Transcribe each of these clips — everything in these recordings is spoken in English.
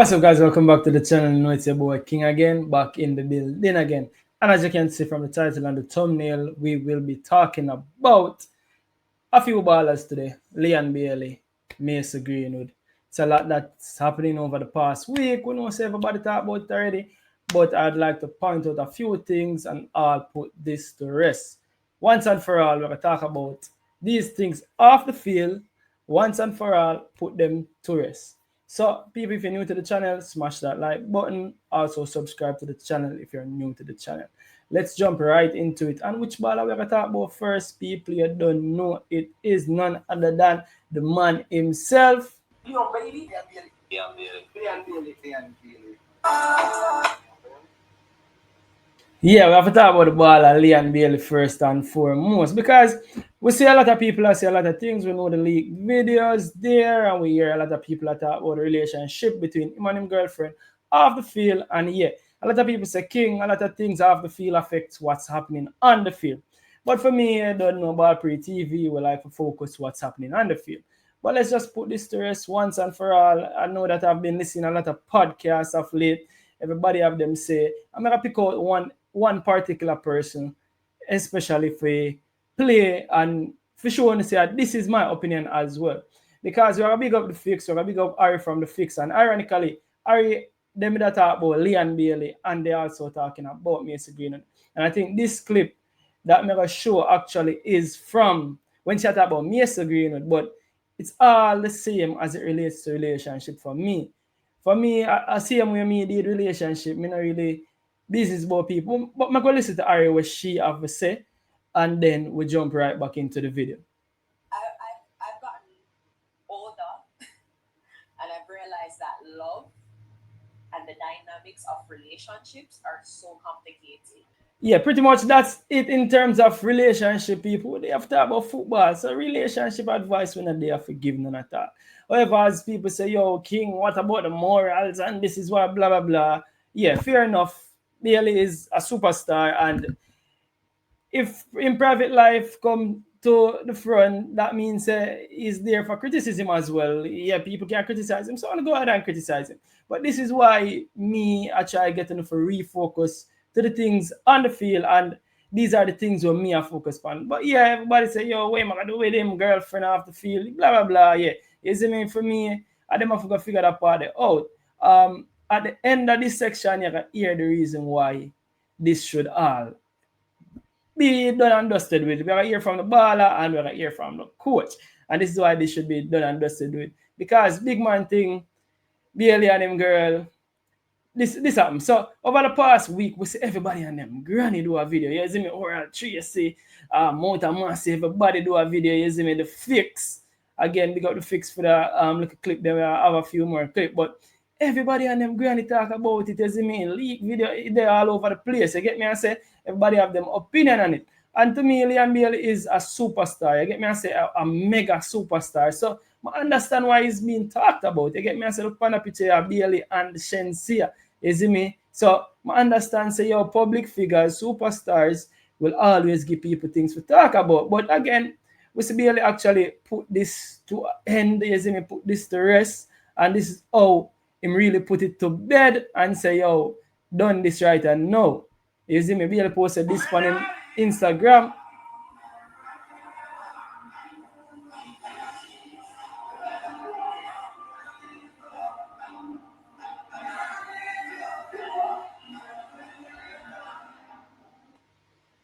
What's up, guys? Welcome back to the channel. You know it's your boy King again, back in the building again. And as you can see from the title and the thumbnail, we will be talking about a few ballers today. Leon Bailey, Mace Greenwood. It's a lot that's happening over the past week. We know say everybody talk about it already, but I'd like to point out a few things and I'll put this to rest. Once and for all, we're going to talk about these things off the field. Once and for all, put them to rest. So, people, if you're new to the channel, smash that like button. Also, subscribe to the channel if you're new to the channel. Let's jump right into it. And which baller we're going to talk about first, people, you don't know, it is none other than the man himself. Yo, baby. Yeah, we have to talk about the baller Leon Bailey first and foremost because we see a lot of people that say a lot of things. We know the leaked videos there, and we hear a lot of people that talk about the relationship between him and his girlfriend off the field. And yeah, a lot of people say King, a lot of things off the field affects what's happening on the field. But for me, I don't know about pre-TV. We like to focus what's happening on the field. But let's just put this to rest once and for all. I know that I've been listening a lot of podcasts of late. Everybody have them say, I'm gonna pick out one particular person, especially if we play and for sure and say that this is my opinion as well. Because we're a big up the fix, we're a big up Ari from the fix, and ironically, Ari them that talk about Leon Bailey and they also talking about Mace Greenwood. And I think this clip that mega show actually is from when she talk about Mace Greenwood, but it's all the same as it relates to relationship for me. For me, I see him with me did relationship, me not really business about people. But I'm going to listen to Ari what she have to say, and then we jump right back into the video. I've gotten older and I've realized that love and the dynamics of relationships are so complicated. Yeah, pretty much that's it in terms of relationship, people. They have to talk about football. So relationship advice when they are forgiving and at all. However, as people say, yo, King, what about the morals? And this is what blah blah blah. Yeah, fair enough. Bailey is a superstar, and if in private life come to the front, that means he's there for criticism as well. Yeah, people can criticize him, so I'm gonna go ahead and criticize him. But this is why I try getting for refocus to the things on the field, and these are the things where me I focus on. But yeah, everybody say, yo, what am I gonna do with him, girlfriend off the field, blah blah blah. Yeah, you see me for me, I them have to figure that part out. At the end of this section, you can hear the reason why this should all be done and dusted with. We're gonna hear from the baller and we're gonna hear from the coach. And this is why this should be done and dusted with. Because big man thing, Bailey and him girl, this happened. So over the past week, we see everybody and them granny do a video. You see me oral tree, you see Mount and Massey, everybody do a video, you see me the fix. Again, we got the fix for the little clip there. We have a few more clip, but everybody and them granny talk about it, you see me in leak video, they're all over the place. You get me? I say everybody have them opinion on it. And to me, Leon Bailey is a superstar. You get me? I say a mega superstar. So I understand why he's being talked about. You get me? I say look on a picture of Bailey and Shensia. You see me? So I understand say your public figures, superstars will always give people things to talk about. But again, we see Bailey actually put this to end, you see me, put this to rest. And this is how him really put it to bed and say, yo, done this right and no. You see me, Bailey posted this on him Instagram.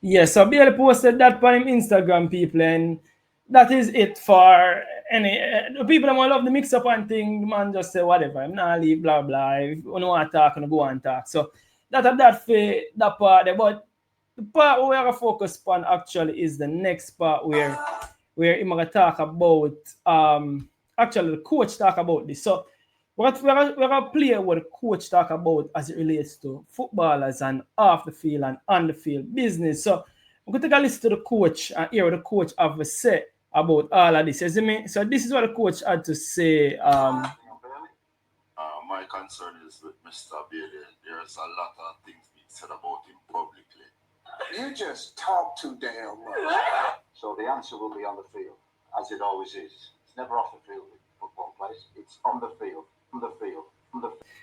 Yeah, so Bailey posted that on him Instagram, people, and that is it for any the people that want to love the mix up and thing, man just say whatever. I'm not leave blah blah. If you don't want to talk, you go and talk. So that for that part there. But the part where we're gonna focus on actually is the next part where I'm gonna talk about actually the coach talk about this. So we're gonna play what the coach talk about as it relates to footballers and off the field and on the field business. So we're gonna take a listen to the coach and hear what the coach have to say about all of this. You see me? So this is what the coach had to say. My concern is with Mr. Bailey. There's a lot of things being said about him publicly. You just talk too damn much. So the answer will be on the field, as it always is. It's never off the field with football players. It's on the field, from the field,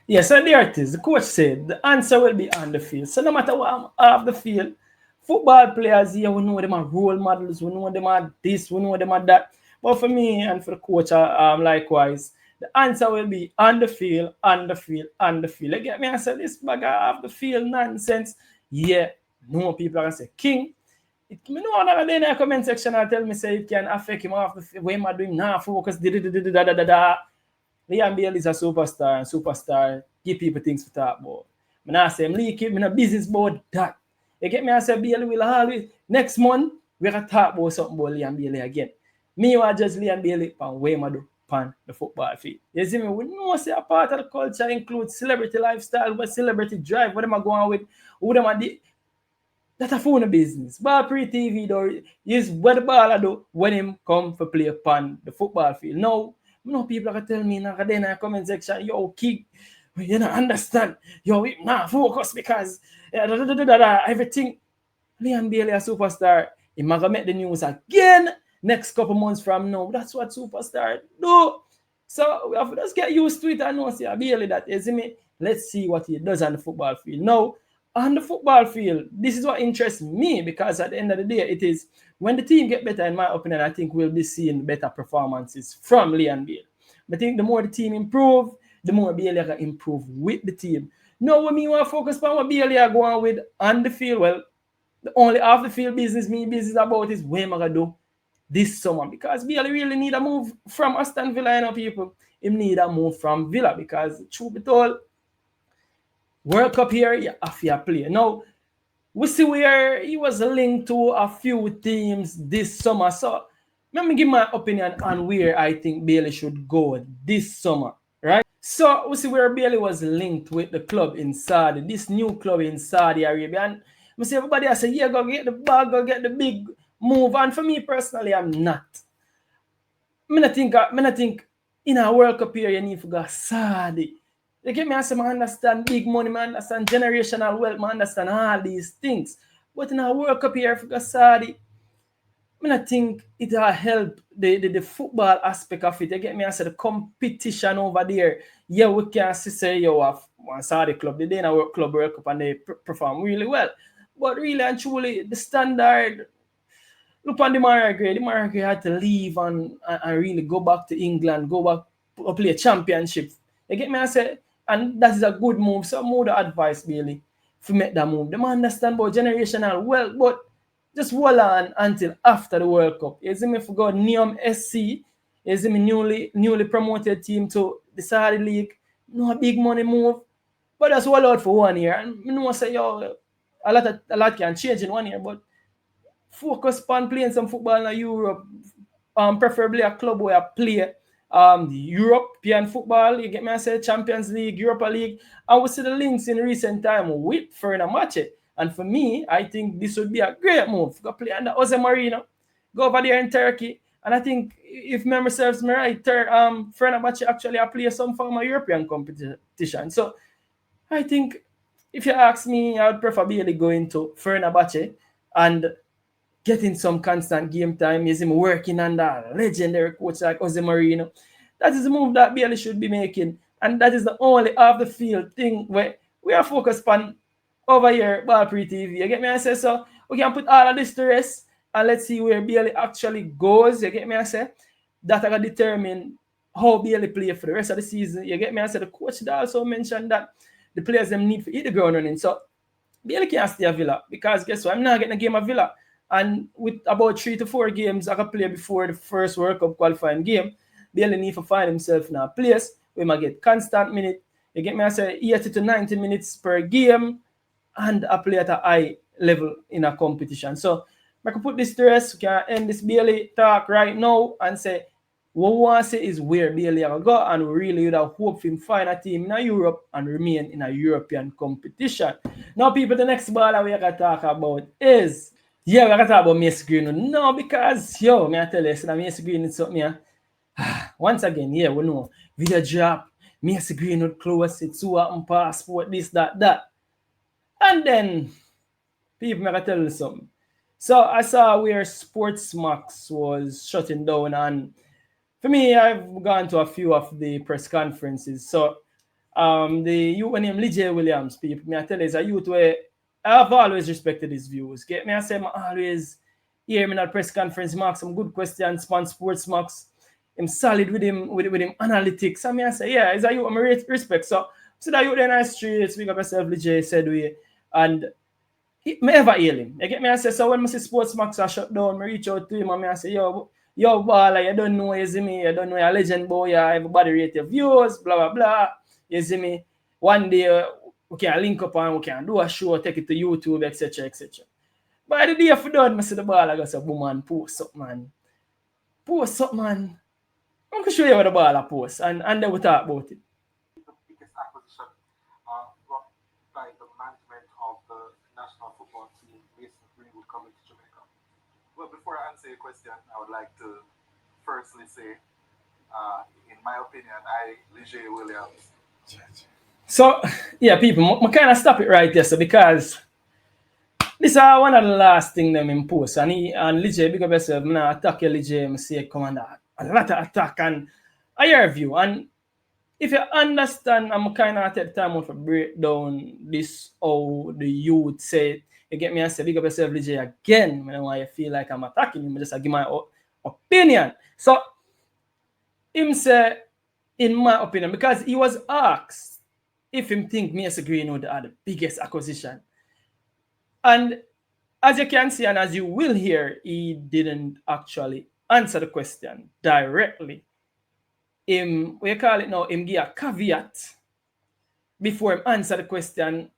Yeah, so there it is. The coach said the answer will be on the field. So no matter what I'm off the field, football players here, we know them are role models, we know them are this, we know them are that. But for me and for the coach, likewise, the answer will be on the field, on the field, on the field. You get me? I said this bag off the field nonsense. Yeah, no people are gonna say King. It me know another day in the comment section and tell me say it can affect him off the field. What am I doing now? Focus. Da, da, da, da, da, da, da, da. Liam Bale is a superstar, and superstar give people things to talk about. I not say I'm leaking, I'm not business about that. You get me? I say Bale will always next month we're gonna talk about something about Liam Bale again. Me want just Liam Bale and way I do pan the football field. You see me? We know say a part of the culture includes celebrity lifestyle, what celebrity drive, what am I going with, who them are that a phone business. Ball pre-TV though is what the ball do when him come for play upon the football field. Now, people can tell me now in the comment section, yo, kid, you don't understand. Yo, nah, focus because everything. Liam Bailey a superstar. He might make the news again next couple months from now. That's what superstar do. So we have to just get used to it and know see Bailey that is me. Let's see what he does on the football field. Now, on the football field, this is what interests me because at the end of the day, it is when the team get better, in my opinion, I think we'll be seeing better performances from Liam Bailey. I think the more the team improve, the more Bailey can improve with the team. Now, when me want to focus on what Bailey are going with on the field, well, the only off the field business about is what am I gonna do this summer because Bailey really need a move from Aston Villa, you know, people. He need a move from Villa because truth be told, World Cup here, you have to play. Now, we see where he was linked to a few teams this summer. So, let me give my opinion on where I think Bailey should go this summer, right? So, we see where Bailey was linked with the club in Saudi, this new club in Saudi Arabia. And we see everybody I say, yeah, go get the bag, go get the big move. And for me personally, I'm not. I think in a World Cup here, you need to go Saudi. You get me? I say, I understand big money, I understand generational wealth, I understand all these things. But in a World Cup here, if you go Saudi, I think it will help the football aspect of it. You get me? I say the competition over there. Yeah, we can say you have one Saudi club, they in a club World Cup and they perform really well. But really and truly, the standard, look on the Maragray. The Maragray had to leave and really go back to England, go back to play a championship. You get me? I say, and that is a good move. So more the advice, Bailey, to make that move. They might understand about generational wealth, but just hold on until after the World Cup. You see me for God, Neom SC, you see me newly promoted team to the Saudi League. No big money move, but just hold out for 1 year. And I know say yo, a lot can change in 1 year, but focus on playing some football in Europe, preferably a club where I play the European football, you get me, I say Champions League, Europa League, and we see the links in recent time with Fenerbahce. And for me, I think this would be a great move. Go play under Jose Mourinho, go over there in Turkey, and I think if memory serves me right, Fenerbahce actually play some form of European competition. So I think if you ask me, I would prefer Bailey going to Fenerbahce and getting some constant game time, is him working under a legendary coach like Jose Mourinho. That is the move that Bailey should be making. And that is the only off the field thing where we are focused on over here, Ball Pre TV. You get me? I say so. We can put all of this to rest and let's see where Bailey actually goes. You get me? I say that I can determine how Bailey play for the rest of the season. You get me? I say the coach also mentioned that the players them need to hit the ground running. So Bailey can't stay at Villa because guess what? I'm not getting a game at Villa. And with about 3 to 4 games I can play before the first World Cup qualifying game, Bailey need to find himself in a place where he might get constant minute. You get me? I say 80 to 90 minutes per game and I play at a high level in a competition. So I can put this to rest. We can end this Bailey talk right now and say what we want to say is where Bailey will go, and we really would have hoped him find a team in Europe and remain in a European competition. Now, people, the next baller we are going to talk about is, yeah, we're going to talk about Mace Greenwood. No, because, yo, me I tell you, so Mace Greenwood is something, once again, yeah, we know, video drop, Mace Greenwood close, it's who passport, this, that. And then, people, me I tell you something. So, I saw where Sportsmax was shutting down, and for me, I've gone to a few of the press conferences. So, the youth named Lee Williams, people, me I tell you, is a youth where I've always respected his views. Get me, I say, I always hear him in a press conference, mark some good questions, span sports marks. Him solid with him analytics. I mean, I say, yeah, he's a youth I'm respect. So that youth in the streets, speak up yourself, Lee said we, and me ever heal him. You get me? I say, so when I see sports max are shut down, I reach out to him and I say, yo, baller, you don't know, you see me, you don't know, you're a legend boy, everybody rate your views, blah, blah, blah. You see me? One day, we can link up and we can do a show, take it to YouTube, etc., etc. By the day for done, I see the baller, I go say, boom, man, post up, man. Post up, man. I'm going to show you what the baller post, and then we talk about it. The biggest acquisition brought by the management of the national football team, Mason Greenwood, coming to Jamaica. Well, before I answer your question, I would like to firstly say, in my opinion, Reggae Williams. So, yeah, people, I kind of stop it right there, so because this is one of the last things them in post, and Lige, big up yourself, I'm not attack you, Lige, I say, come on, a lot of attack, and I hear you, and if you understand, I'm kind of take time out to break down this, how the youth say, you get me, I say, big up yourself, Lige, again, I don't want you feel like I'm attacking him, I just give my opinion. So, him say, in my opinion, because he was asked if him think Mason Greenwood are the biggest acquisition. And as you can see, and as you will hear, he didn't actually answer the question directly. Him, we call it now, him give a caveat before him answer the question,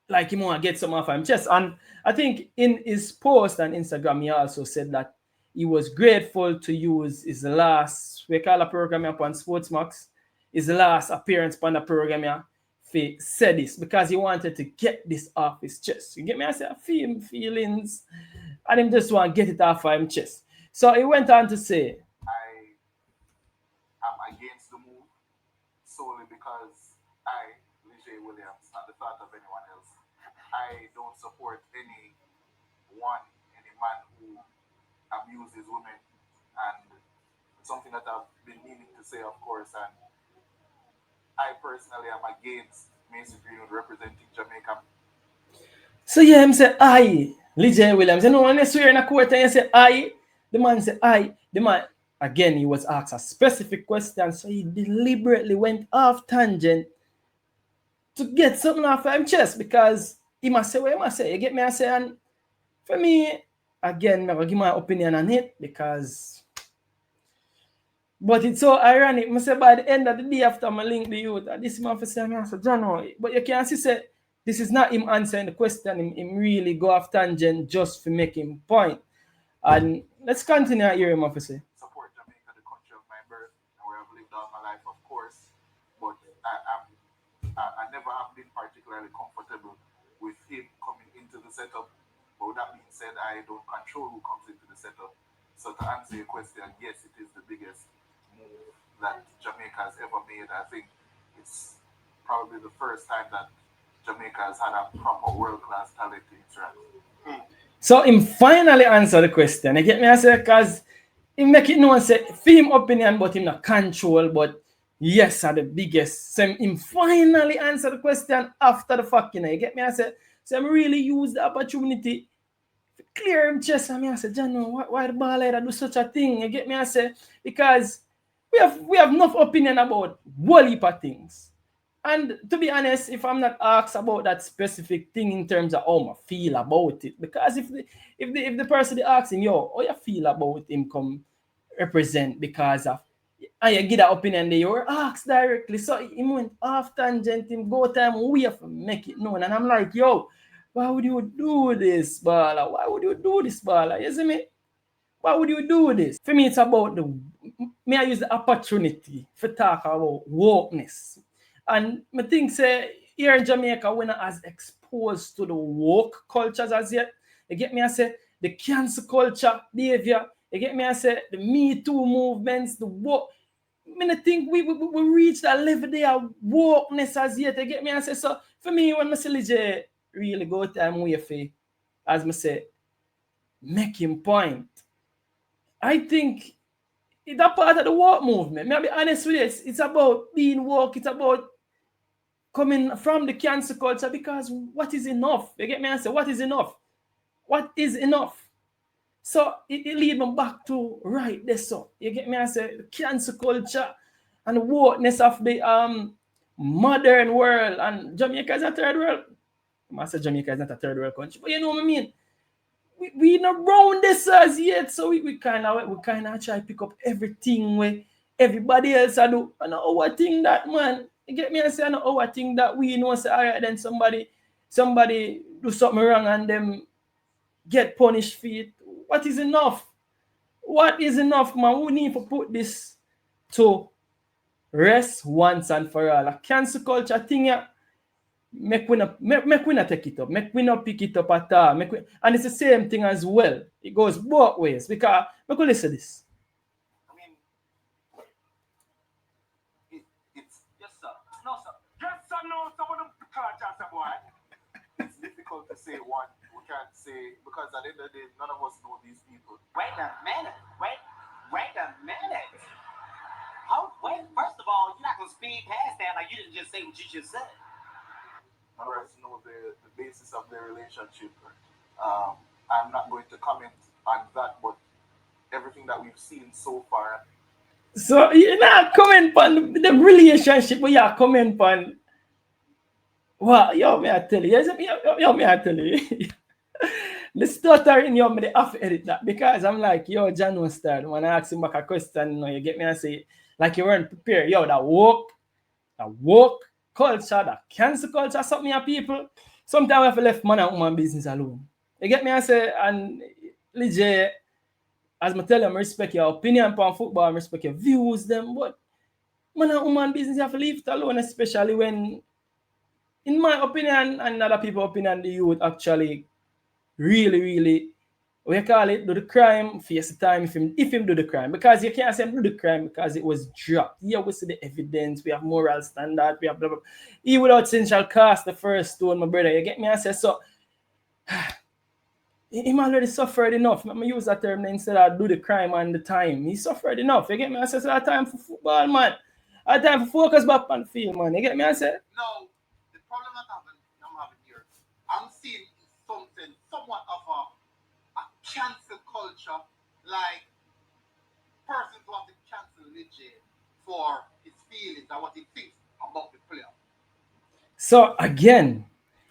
like he want to get some off him chest. And I think in his post on Instagram, he also said that he was grateful to use his last, we call a program upon Sportsmax, his last appearance on the program here, said this because he wanted to get this off his chest. You get me? I say, I feel him feelings, and him just want to get it off of his chest. So he went on to say, I am against the move solely because I, Reggae Williams, not the thought of anyone else, I don't support any man who abuses women, and something that I've been meaning to say, of course, and I personally am against Mason Greenwood representing Jamaica. So yeah, him say, I, Reggae Williams. You know, when they swear in a court and you say, I, the man say, I, the man, again, he was asked a specific question, so he deliberately went off tangent to get something off of his chest because he must say what he must say. You get me? I say, and for me, again, I'm going to give my opinion on it because, but it's so ironic. I say by the end of the day after I link the youth, this man for saying, I say, John, but you can see, say, this is not him answering the question. Him really go off tangent just for making point. And let's continue here, him officer. Support Jamaica, the country of my birth, and where I've lived all my life, of course. But I never have been particularly comfortable with him coming into the setup. But with that being said, I don't control who comes into the setup. So to answer your question, yes, it is the biggest move that Jamaica has ever made. I think it's probably the first time that Jamaica has had a proper world-class talent in its ranks. So him finally answer the question. You get me? I say, because he make it known, say, film opinion, but him not control, but yes, are the biggest. So him finally answer the question after the fuck, you know. You get me? I say, so I'm really use the opportunity to clear him chest. I mean, I say, John, why the baller do such a thing? You get me? I say, because we have enough opinion about whole heap of things. And to be honest, if I'm not asked about that specific thing in terms of how I feel about it, because if the person asking, yo, how you feel about him come represent because of, and you get that opinion there, you were asked directly. So he went off tangent, him go time we have to make it known. And I'm like, yo, why would you do this, Bala? Why would you do this, Bala? You see me? Why would you do this? For me, it's about may I use the opportunity for talk about wokeness. And I think, say, here in Jamaica, we're not as exposed to the woke cultures as yet. You get me? I say, the cancel culture behavior. You get me? I say, the Me Too movements, the woke. I mean, I think we reached that level there of wokeness as yet. You get me? I say, so for me, when I say Lige really go time way for, as I say, making point, I think that part of the woke movement, may I be honest with you, it's about being woke, it's about coming from the cancel culture because what is enough? You get me? I say, what is enough? What is enough? So it lead me back to right there. So you get me? I say cancel culture and the wokeness of the modern world, and Jamaica is a third world. I say Jamaica is not a third world country, but you know what I mean. We not round this as yet, so we kind of try to pick up everything where everybody else I do. And our thing that man, you get me? I say our thing that we know say alright, then somebody do something wrong and them get punished for it. What is enough? What is enough, man? We need to put this to rest once and for all. A cancel culture thing, yeah, make we not take it up, make we not pick it up at all. And it's the same thing as well. It goes both ways because make we listen to this. I mean, it's yes sir, no sir, yes sir, no. Some of them can't answer, boy. It's difficult to say one. We can't say because at the end of the day, none of us know these people. Wait a minute. First of all, you're not going to speed past that like you didn't just say what you just said. None of us know the basis of their relationship. I'm not going to comment on that, but everything that we've seen so far. So you're not comment on the relationship, but you're comment on. Well, yo, me I tell you, me I tell you. The stuttering, yo, me they have to edit that because I'm like, yo, John was start. When I ask him back a question, you know, you get me and say, like you weren't prepared. Yo, that woke culture, that cancel culture, something here, people. Sometimes we have to left man and woman business alone. You get me and say, and legit, as I tell you, I respect your opinion on football, I respect your views, them, but man and woman business, you have to leave it alone, especially when, in my opinion, and other people's opinion, the youth actually really, we call it, do the crime, face the time if him do the crime. Because you can't say him do the crime because it was dropped. Here we see the evidence, we have moral standard, we have blah, blah, blah. He without sin shall cast the first stone, my brother. You get me? I say, so, him already suffered enough. I'm use that term instead of do the crime and the time. He suffered enough. You get me? I say, so I time for football, man. I time for focus back on the field, man. You get me? I say? No, the problem that I'm having here, I'm seeing something somewhat of a cancel culture, like persons want to cancel Legend for his feelings and what he thinks about the player. So again,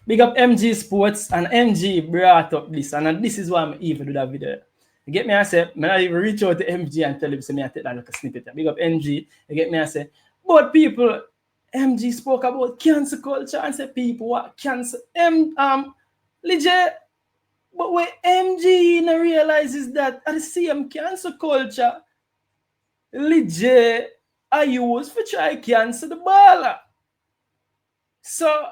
big up MG Sports, and MG brought up this, and this is why I'm even do that video. You get me? I say, man, I even reach out to MG and tell him, say, me I take that like a snippet. Big up MG. You get me? I say, but people, MG spoke about cancel culture and say people what cancel legit. But what MG realizes that at the same cancel culture, legit I use for try cancel the baller. So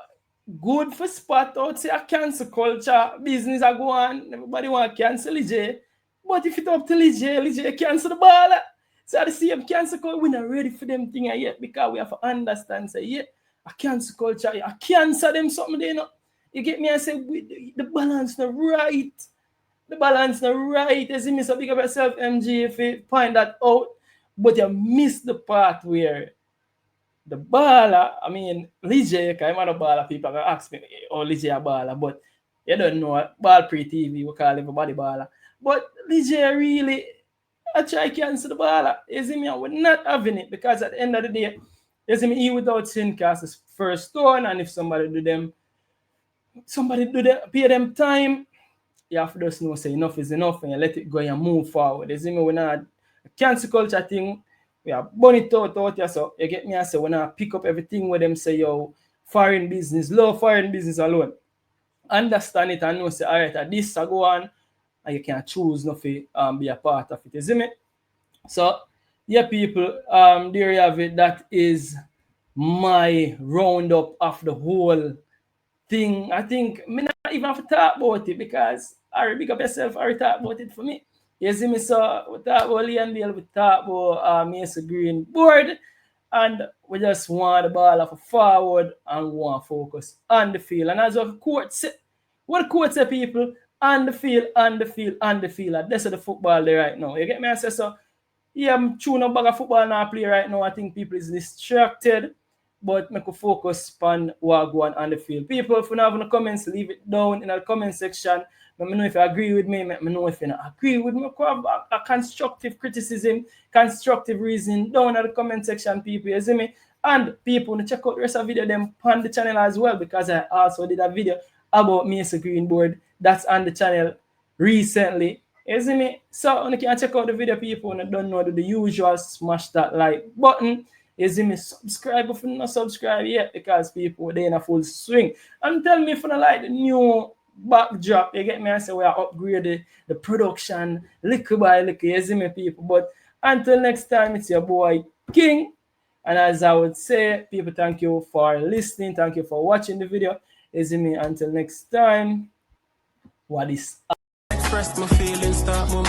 good for spot out say a cancel culture business I go on, everybody want to cancel legit. But if it's up to legit cancel the baller. So at the same cancel culture, we're not ready for them thing yet because we have to understand say yeah, a cancel culture, I cancel them something they know. You get me? I say the balance not right. The balance not right. You see me, so big up yourself, MG, if you find that out. But you miss the part where the baller, I mean, Lige, because I'm not a baller, people can ask me, oh, Lige a baller, but you don't know, ball pre-TV, we call everybody baller. But Lige really, I try to cancel the baller. You see me, we're not having it because at the end of the day, you see me, he without sin cast his first stone, and if somebody pay them time, you have to just know say enough is enough and you let it go and move forward. You see me, we're not a cancel culture thing, we are burn it out here, so you get me, I say, when I pick up everything with them say, yo, foreign business, love foreign business alone. Understand it and know say, all right, this I go on, and you can choose not to be a part of it. You see me? So, yeah, people, there you have it. That is my roundup of the whole thing. I think me not even have to talk about it because I already big up yourself, I already talk about it for me. You see me, so we talk about Leondale, we talk about Mason Greenwood, and we just want the ball off forward and want to focus on the field. And as what the court say, people, on the field. And that's the football there right now. You get me? I say so. Yeah, I'm chewing up bag of football now play right now. I think people is distracted. but make a focus on what go on the field. People, if you have any comments, leave it down in the comment section. Let me know if you agree with me. Let me know if you don't agree with me. Have a constructive criticism, constructive reason down in the comment section, people. You see me? And people, check out the rest of the video them on the channel as well, because I also did a video about Mr. Greenwood that's on the channel recently. You see me? So you can check out the video, people, and don't know the usual, smash that like button. You see me? Subscribe if you not subscribe yet, because people, they in a full swing. And tell me if you don't like the new backdrop. You get me? I say we are upgrading the production little by little. You see me, people? But until next time, it's your boy King. And as I would say, people, thank you for listening. Thank you for watching the video. You see me? Until next time, what is up? Express my feelings, start moving.